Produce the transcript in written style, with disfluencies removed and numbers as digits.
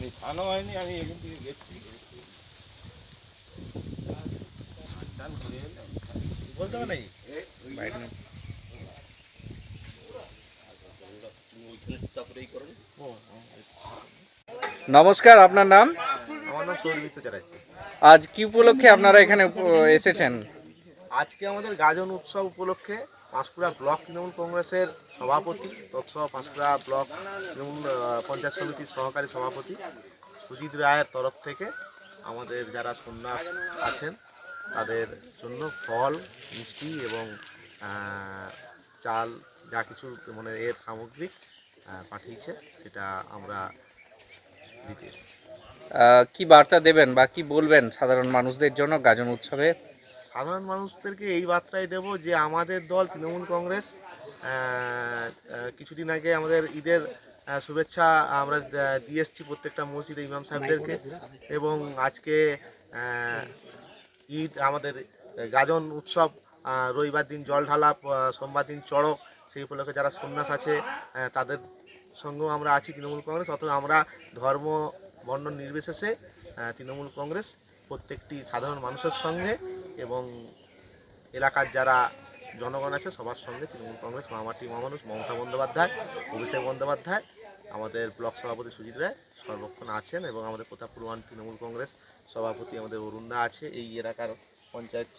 আমি স্নানও হয়নি, আমি এখান থেকে গেছি স্নান করে এলাম। বলতে হবে নাকি? বাইরে না। তুমি ওইখানে তারপরেই করো। নমস্কার, আপনার নাম? আমার নাম সৌরভিত চ্যাটার্জি। আজ কি উপলক্ষে আপনারা এখানে এসেছেন? আজকে আমাদের গাজন উৎসব উপলক্ষে পাঁশকুড়া ব্লক তৃণমূল কংগ্রেসের সভাপতি তৎসহ পাঁশকুড়া ব্লক তৃণমূল পঞ্চায়েত সমিতির সহকারী সভাপতি সুজিত রায়ের তরফ থেকে আমাদের যারা সন্ন্যাস আছেন তাদের জন্য ফল, মিষ্টি এবং চাল যা কিছু মানে এর সামগ্রিক পাঠিয়েছে, সেটা আমরা দিতে এসেছি। কি বার্তা দেবেন বা কি বলবেন সাধারণ মানুষদের জন্য গাজন উৎসবে? সাধারণ মানুষদেরকে এই বার্তাই দেব যে আমাদের দল তৃণমূল কংগ্রেস কিছুদিন আগে আমাদের ঈদের শুভেচ্ছা আমরা দিয়ে এসেছি প্রত্যেকটা মসজিদে ইমাম সাহেবদেরকে, এবং আজকে ঈদ আমাদের গাজন উৎসব, রবিবার দিন জল ঢালা, সোমবার দিন চড়ক, সেই উপলক্ষে যারা সন্ন্যাস আছে তাদের সঙ্গেও আমরা আছি তৃণমূল কংগ্রেস। অথবা আমরা ধর্ম বর্ণ নির্বিশেষে তৃণমূল কংগ্রেস প্রত্যেকটি সাধারণ মানুষের সঙ্গে এবং এলাকার যারা জনগণ আছে সবার সঙ্গে তৃণমূল কংগ্রেস মামাটি মহামানুষ মমতা বন্দ্যোপাধ্যায়, অভিষেক বন্দ্যোপাধ্যায়, আমাদের ব্লক সভাপতি সুজিত রায় সর্বক্ষণ আছেন, এবং আমাদের প্রতাপপুর ওয়ান তৃণমূল কংগ্রেস সভাপতি আমাদের অরুণদা আছে, এই এলাকার পঞ্চায়েত